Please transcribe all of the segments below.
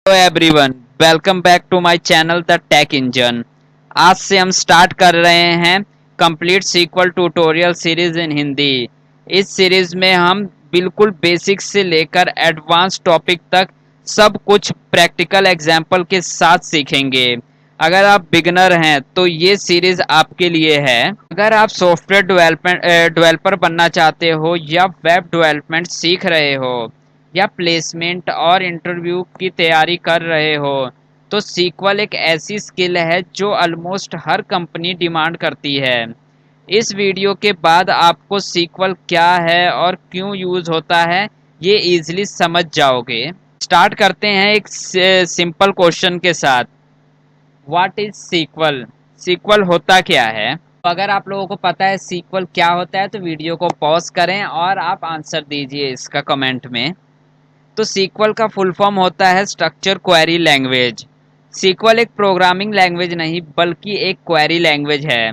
Hello everyone, welcome back to my channel the tech engine. आज से हम start कर रहे हैं complete SQL tutorial series in Hindi. इस सीरीज में हम बिल्कुल बेसिक से लेकर एडवांस टॉपिक तक सब कुछ प्रैक्टिकल एग्जाम्पल के साथ सीखेंगे। अगर आप बिगनर हैं तो ये सीरीज आपके लिए है। अगर आप सॉफ्टवेयर डेवलपर बनना चाहते हो या वेब डेवलपमेंट सीख रहे हो या प्लेसमेंट और इंटरव्यू की तैयारी कर रहे हो तो सीक्वल एक ऐसी स्किल है जो ऑलमोस्ट हर कंपनी डिमांड करती है। इस वीडियो के बाद आपको सीक्वल क्या है और क्यों यूज होता है ये इजीली समझ जाओगे। स्टार्ट करते हैं एक सिंपल क्वेश्चन के साथ। What is sequel? सीक्वल होता क्या है? तो अगर आप लोगों को पता है सीक्वल क्या होता है तो वीडियो को पॉज करें और आप आंसर दीजिए इसका कमेंट में। तो सीक्वल का फुल फॉर्म होता है स्ट्रक्चर क्वेरी लैंग्वेज। सीक्वल एक प्रोग्रामिंग लैंग्वेज नहीं बल्कि एक क्वेरी लैंग्वेज है।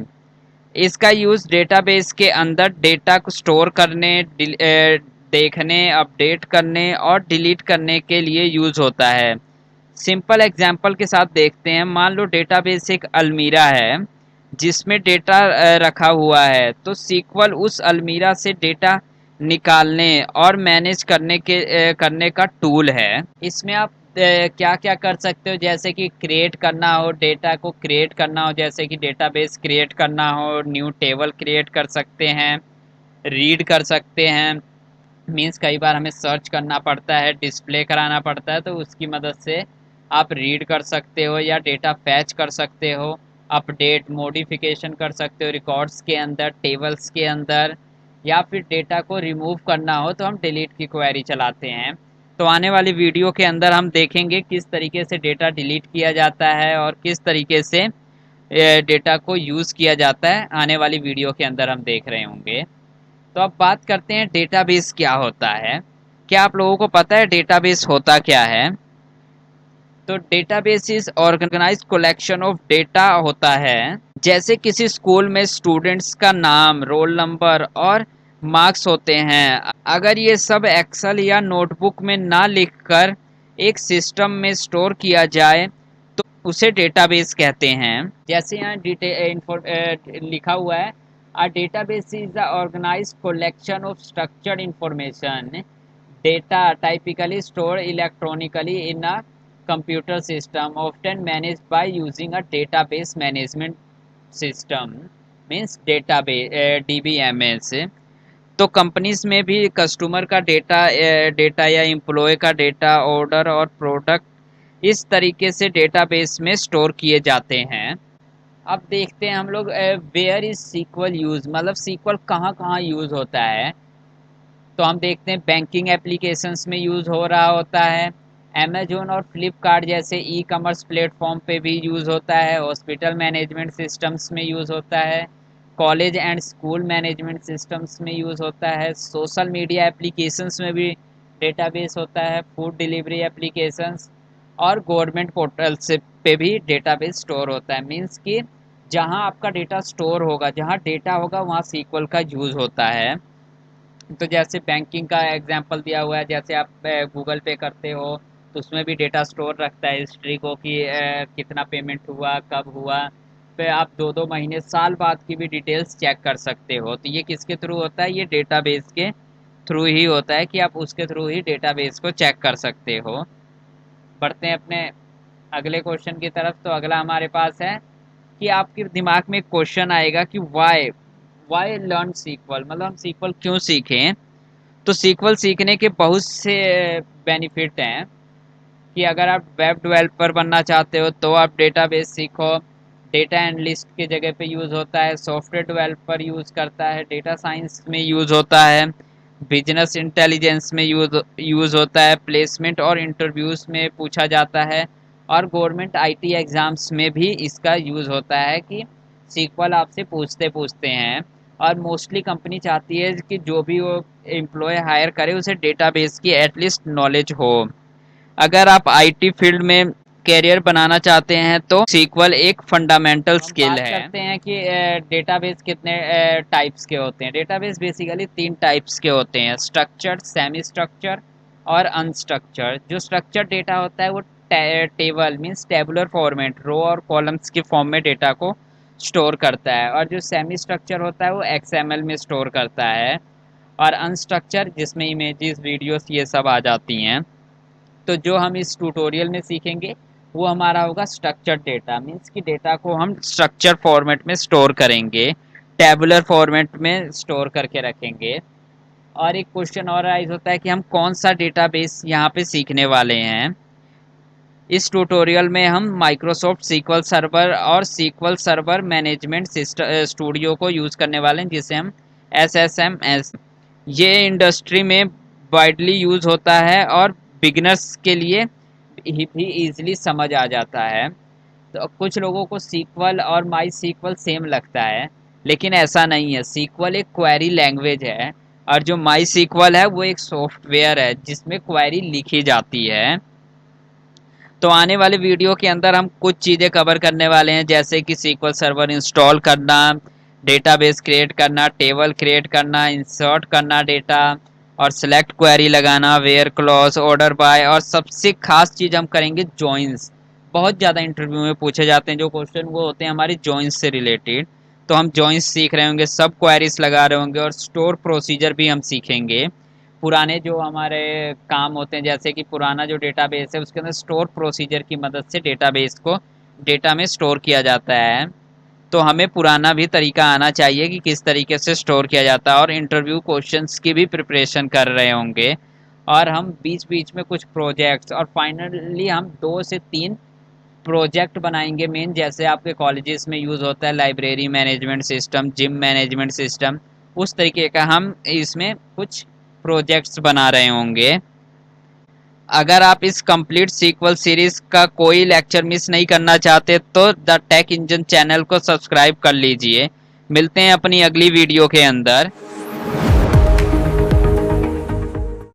इसका यूज़ डेटाबेस के अंदर डेटा को स्टोर करने, देखने, अपडेट करने और डिलीट करने के लिए यूज़ होता है। सिंपल एग्जांपल के साथ देखते हैं। मान लो डेटाबेस एक अलमीरा है जिसमें डेटा रखा हुआ है, तो सीक्वल उस अलमीरा से डेटा निकालने और मैनेज करने का टूल है। इसमें आप क्या क्या कर सकते हो, जैसे कि क्रिएट करना हो, डेटा को क्रिएट करना हो, जैसे कि डेटाबेस क्रिएट करना हो, न्यू टेबल क्रिएट कर सकते हैं, रीड कर सकते हैं। मीन्स कई बार हमें सर्च करना पड़ता है, डिस्प्ले कराना पड़ता है, तो उसकी मदद से आप रीड कर सकते हो या डेटा फैच कर सकते हो, अपडेट मॉडिफिकेशन कर सकते हो रिकॉर्ड्स के अंदर, टेबल्स के अंदर। या फिर डेटा को रिमूव करना हो तो हम डिलीट की क्वेरी चलाते हैं। तो आने वाली वीडियो के अंदर हम देखेंगे किस तरीके से डेटा डिलीट किया जाता है और किस तरीके से डेटा को यूज़ किया जाता है। आने वाली वीडियो के अंदर हम देख रहे होंगे। तो अब बात करते हैं डेटाबेस क्या होता है। क्या आप लोगों को पता है डेटाबेस होता क्या है? तो database is organised collection of data होता है। जैसे किसी स्कूल में स्टूडेंट्स का नाम, रोल नंबर और मार्क्स होते हैं, अगर ये सब एक्सेल या नोटबुक में ना लिखकर एक सिस्टम में स्टोर किया जाए तो उसे डेटाबेस कहते हैं। जैसे यहाँ लिखा हुआ है, a database is the organised collection of structured information data typically stored electronically in a computer system often managed by using a database management system means database DBMS। तो कंपनीज में भी कस्टमर का डेटा या employ का data, order और product इस तरीके से डेटाबेस में स्टोर किए जाते हैं। अब देखते हैं हम लोग वेयर इज सीक्वल यूज, मतलब सीक्वल कहाँ कहाँ यूज होता है। तो हम देखते हैं बैंकिंग एप्लीकेशंस में यूज़ हो रहा होता है, अमेजोन और फ्लिपकार्ट जैसे ई कॉमर्स प्लेटफॉर्म पे भी यूज़ होता है, हॉस्पिटल मैनेजमेंट सिस्टम्स में यूज़ होता है, college and school management systems में यूज़ होता है, सोशल मीडिया एप्लीकेशंस में भी डेटाबेस होता है, फूड डिलीवरी एप्लीकेशंस और गवर्नमेंट पोर्टल से पे भी डेटाबेस स्टोर होता है। मीन्स कि जहाँ आपका डेटा स्टोर होगा, जहाँ डेटा होगा वहाँ सीक्वल का यूज़ होता है। तो जैसे बैंकिंग का एग्जांपल दिया हुआ है, जैसे आप गूगल पे करते हो तो उसमें भी डेटा स्टोर रखता है हिस्ट्री को कि कितना पेमेंट हुआ, कब हुआ। फिर आप 2-2 महीने, साल बाद की भी डिटेल्स चेक कर सकते हो। तो ये किसके थ्रू होता है? ये डेटाबेस के थ्रू ही होता है कि आप उसके थ्रू ही डेटाबेस को चेक कर सकते हो। बढ़ते हैं अपने अगले क्वेश्चन की तरफ। तो अगला हमारे पास है कि आपके दिमाग में एक क्वेश्चन आएगा कि वाई वाई लर्न सीक्वल, मतलब हम सीक्वल क्यों सीखें। तो सीक्वल सीखने के बहुत से बेनिफिट हैं कि अगर आप वेब डेवलपर बनना चाहते हो तो आप डेटाबेस सीखो। डेटा एनालिस्ट की जगह पे यूज़ होता है, सॉफ्टवेयर डेवलपर यूज़ करता है, डेटा साइंस में यूज़ होता है, बिजनेस इंटेलिजेंस में यूज़ होता है, प्लेसमेंट और इंटरव्यूज़ में पूछा जाता है, और गवर्नमेंट आईटी एग्ज़ाम्स में भी इसका यूज़ होता है कि सीक्वल आपसे पूछते पूछते हैं। और मोस्टली कंपनी चाहती है कि जो भी वो एम्प्लॉय हायर करे उसे डेटाबेस की एटलीस्ट नॉलेज हो। अगर आप आईटी फील्ड में कैरियर बनाना चाहते हैं तो सीक्वल एक फंडामेंटल स्किल है। करते हैं कि डेटाबेस कितने टाइप्स के होते हैं। डेटाबेस बेसिकली 3 टाइप्स के होते हैं, स्ट्रक्चर्ड, सेमी स्ट्रक्चर और अनस्ट्रक्चर्ड। जो स्ट्रक्चर्ड डेटा होता है वो टेबल मीन्स टेबुलर फॉर्मेट, रो और कॉलम्स के फॉर्म में डेटा को स्टोर करता है। और जो सेमी स्ट्रक्चर होता है वो XML में स्टोर करता है। और अनस्ट्रक्चर जिसमें इमेजेस, वीडियोस ये सब आ जाती हैं। तो जो हम इस ट्यूटोरियल में सीखेंगे वो हमारा होगा स्ट्रक्चर्ड डेटा, मीन्स कि डेटा को हम स्ट्रक्चर फॉर्मेट में स्टोर करेंगे, टेबुलर फॉर्मेट में स्टोर करके रखेंगे। और एक क्वेश्चन और राइज होता है कि हम कौन सा डेटाबेस यहाँ पे सीखने वाले हैं। इस ट्यूटोरियल में हम माइक्रोसॉफ्ट सीक्वल सर्वर और सीक्वल सर्वर मैनेजमेंट स्टूडियो को यूज़ करने वाले हैं, जिसे हम SSMS, ये इंडस्ट्री में वाइडली यूज़ होता है और बिगिनर्स के लिए भी ईजिली समझ आ जाता है। तो कुछ लोगों को सीक्वल और माई सीक्वल सेम लगता है, लेकिन ऐसा नहीं है। सीक्वल एक क्वेरी लैंग्वेज है और जो माई सीक्वल है वो एक सॉफ्टवेयर है जिसमें क्वेरी लिखी जाती है। तो आने वाले वीडियो के अंदर हम कुछ चीज़ें कवर करने वाले हैं, जैसे कि सीक्वल सर्वर इंस्टॉल करना, डेटाबेस क्रिएट करना, टेबल क्रिएट करना, इंसर्ट करना डेटा, और सेलेक्ट क्वेरी लगाना, वेयर क्लॉज, ऑर्डर बाय, और सबसे खास चीज़ हम करेंगे जॉइंस। बहुत ज़्यादा इंटरव्यू में पूछे जाते हैं जो क्वेश्चन, वो होते हैं हमारे जॉइंस से रिलेटेड। तो हम जॉइंस सीख रहे होंगे, सब क्वेरीज लगा रहे होंगे, और स्टोर प्रोसीजर भी हम सीखेंगे। पुराने जो हमारे काम होते हैं, जैसे कि पुराना जो डेटाबेस है उसके अंदर स्टोर प्रोसीजर की मदद से डेटाबेस को डेटा में स्टोर किया जाता है। तो हमें पुराना भी तरीका आना चाहिए कि किस तरीके से स्टोर किया जाता है। और इंटरव्यू क्वेश्चंस की भी प्रिपरेशन कर रहे होंगे, और हम बीच बीच में कुछ प्रोजेक्ट्स, और फाइनली हम 2 से 3 प्रोजेक्ट बनाएंगे मेन, जैसे आपके कॉलेजेस में यूज़ होता है library management system, gym management system, उस तरीके का हम इसमें कुछ प्रोजेक्ट्स बना रहे होंगे। अगर आप इस कंप्लीट सीक्वल सीरीज का कोई लेक्चर मिस नहीं करना चाहते तो द टेक इंजन चैनल को सब्सक्राइब कर लीजिए। मिलते हैं अपनी अगली वीडियो के अंदर।